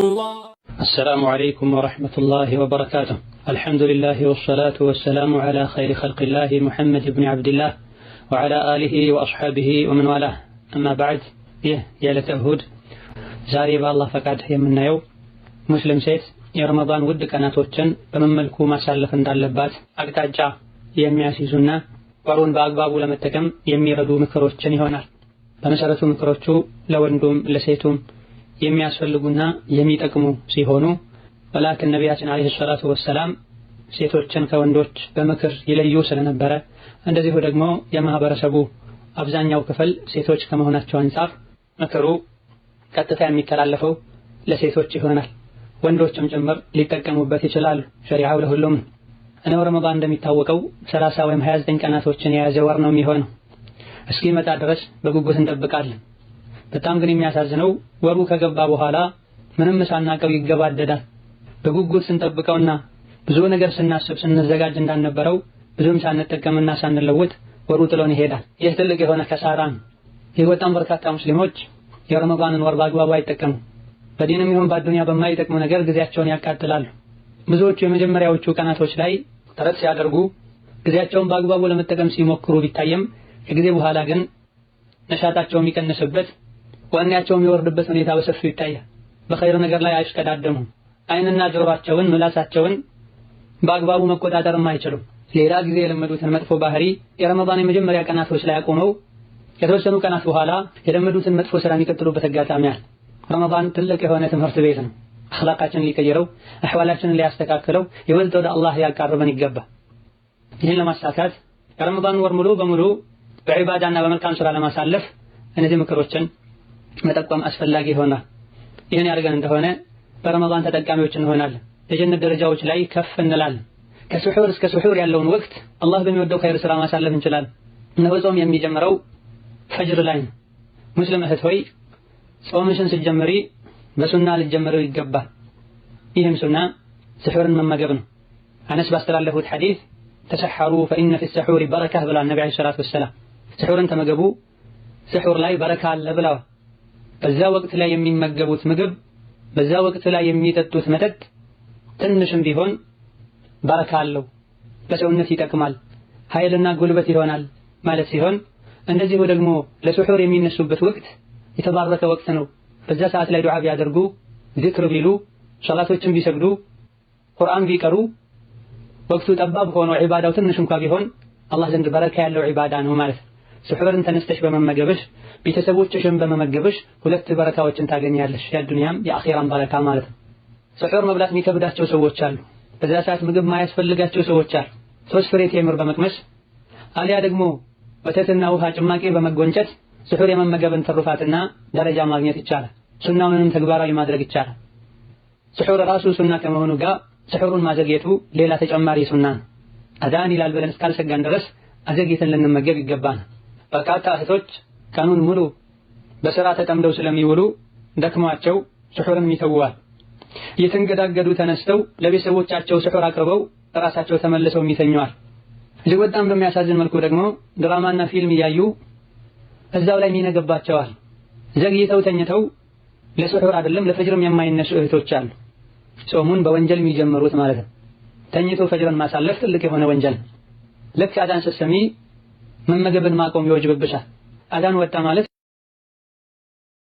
السلام عليكم ورحمة الله وبركاته. الحمد لله والصلاة والسلام على خير خلق الله محمد بن عبد الله وعلى آله وأصحابه ومن والاه. أما بعد يا لتهود زاري بالله فقد يمنايو مسلم سيت የረመዳን ውድ ቀናቶችን በምን መልኩ ማሳለፍ እንዳለባት አቅጣጫ የሚያስይዙና ወሩን በአግባቡ ለመጠቀም የሚረዱ ምክሮችን ይሆናል። በመሰረቱ ምክሮቹ ለወንዱም ለሴቱም የሚያስፈልጉና የሚጠቅሙ ሲሆኑ ወላኪን ነቢያችን አለይሂ ሰላቱ ወሰላም ሴቶችን ከወንዶች በምክር ይለዩ ስለነበረ እንደዚሁ ደግሞ የማህበረሰቡ አብዛኛው ክፍል ሴቶች ከመሆናቸው አንፃር ምክሩ ቀጥታ የሚተላለፈው ለሴቶች ይሆናል። ወንዶችም ጭምር ሊጠቀሙበት ይችላሉ። ሸሪዓው ለሁሉም ነው። እነሆ ረመዳን እንደሚታወቀው 30 ወይም 29 ቀናቶችን የያዘ ወር ነው የሚሆነው። እስኪመጣ ድረስ በጉጉት እንጠብቃለን። በጣም ግን የሚያሳዝነው ወሩ ከገባ በኋላ ምንም ሳናቀው ይገባደዳል። በጉጉት ስንጠብቀውና ብዙ ነገር ስናስብ ስንዘጋጅ እንዳልነበረው ብዙም ሳንጠቀምና ሳንለውጥ ወሩ ጥሎን ይሄዳል። ይህ ትልቅ የሆነ ከሳራ ነው። ይህ በጣም በርካታ ሙስሊሞች የረመዳንን ወር በአግባቡ አይጠቀሙም። በዲንም ይሁን በአዱንያ በማይጠቅሙ ነገር ጊዜያቸውን ያቃጥላሉ። ብዙዎቹ የመጀመሪያዎቹ ቀናቶች ላይ ጥረት ሲያደርጉ ጊዜያቸውን በአግባቡ ለመጠቀም ሲሞክሩ ቢታየም ከጊዜ በኋላ ግን ነሻጣቸው የሚቀንስበት ወኔያቸው የሚወርድበት ሁኔታ በሰፊው ይታያል። በኸይር ነገር ላይ አይሽቀዳደሙም። አይንና ጆሮአቸውን ምላሳቸውን በአግባቡ መቆጣጠርም አይችሉም። ሌላ ጊዜ የለመዱትን መጥፎ ባህሪ የረመዳን የመጀመሪያ ቀናቶች ላይ አቁመው የተወሰኑ ቀናት በኋላ የለመዱትን መጥፎ ስራ የሚቀጥሉበት አጋጣሚ አለ። ረመዳን ትልቅ የሆነ ትምህርት ቤት ነው። አኽላቃችንን ሊቀይረው አህዋላችንን ሊያስተካክለው ይበልጥ ወደ አላህ ያቃርበን ይገባል። ይህን ለማሳካት የረመዳን ወር ሙሉ በሙሉ በዒባዳና በመልካም ስራ ለማሳለፍ እነዚህ ምክሮችን መጠቀም አስፈላጊ ይሆናል። ይህን ያደርገን እንደሆነ በረመዳን ተጠቃሚዎች እንሆናለን። የጀነት ደረጃዎች ላይ ከፍ እንላለን። ከሱሑር እስከ ሱሑር ያለውን ወቅት አላህ በሚወደው ኸይር ስራ ማሳለፍ እንችላለን። እነሆ ጾም የሚጀምረው ፈጅር ላይ ነው። ሙስሊም እህት ሆይ ጾምሽን ስትጀምሪ በሱና ልትጀምሪው ይገባል። ይህም ሱና ስሑርን መመገብ ነው። አነስ ባስተላለፉት ሐዲስ ተሰሐሩ ፈኢነ ፊ ሰሑሪ በረካ ብለዋል ነቢ ዓለይሂ ሰላቱ ወሰላም። ስሑርን ተመገቡ ስሑር ላይ በረካ አለ ብለዋል። በዛ ወቅት ላይ የሚመገቡት ምግብ በዛ ወቅት ላይ የሚጠጡት መጠጥ ትንሽም ቢሆን በረካ አለው፣ ለሰውነት ይጠቅማል፣ ኃይልና ጉልበት ይሆናል ማለት ሲሆን እንደዚሁ ደግሞ ለስሑር የሚነሱበት ወቅት የተባረከ ወቅት ነው። በዛ ሰዓት ላይ ዱዓ ቢያደርጉ ዚክር ቢሉ ሶላቶችን ቢሰግዱ ቁርአን ቢቀሩ ወቅቱ ጠባብ ሆኖ ዒባዳው ትንሽ እንኳን ቢሆን አላህ ዘንድ በረካ ያለው ዒባዳ ነው ማለት ነው። ስሑርን ተነስተሽ በመመገብሽ ቤተሰቦችሽን በመመገብሽ ሁለት በረካዎችን ታገኛለሽ፣ የዱንያም የአኺራም በረካ ማለት ነው። ስሑር መብላት የሚከብዳቸው ሰዎች አሉ። በዛ ሰዓት ምግብ ማያስፈልጋቸው ሰዎች አሉ። 3 ፍሬ ቴምር በመቅመስ አሊያ ደግሞ ወተትና ውሃ ጭማቂ በመጎንጨት ስሑር የመመገብን ትሩፋትና ደረጃ ማግኘት ይቻላል። ሱናውንም ተግባራዊ ማድረግ ይቻላል። ስሑር ራሱ ሱና ከመሆኑ ጋር ስሑሩን ማዘግየቱ ሌላ ተጨማሪ ሱና ነው። አዛን ይላል ብለን እስካልሰጋን ድረስ አዘግይተን ልንመገብ ይገባናል። በርካታ እህቶች ቀኑን ሙሉ በስራ ተጠምደው ስለሚውሉ ደክሟቸው ስሑርን ይተዋል። እየተንገዳገዱ ተነስተው ለቤተሰቦቻቸው ስሑር አቅርበው ራሳቸው ተመልሰው ይተኛዋል። እዚህ በጣም በሚያሳዝን መልኩ ደግሞ ድራማና ፊልም እያዩ እዛው ላይ የሚነገባቸዋል። ዘግይተው ተኝተው ለስሑር አይደለም ለፈጅርም የማይነሱ እህቶች አሉ። ጾሙን በወንጀል የሚጀምሩት ማለት ነው። ተኝቶ ፈጅርን ማሳለፍ ትልቅ የሆነ ወንጀል። ልክ አዳን ስትሰሚ መመገብን ማቆም ይወጅብብሻል። አዳን ወጣ ማለት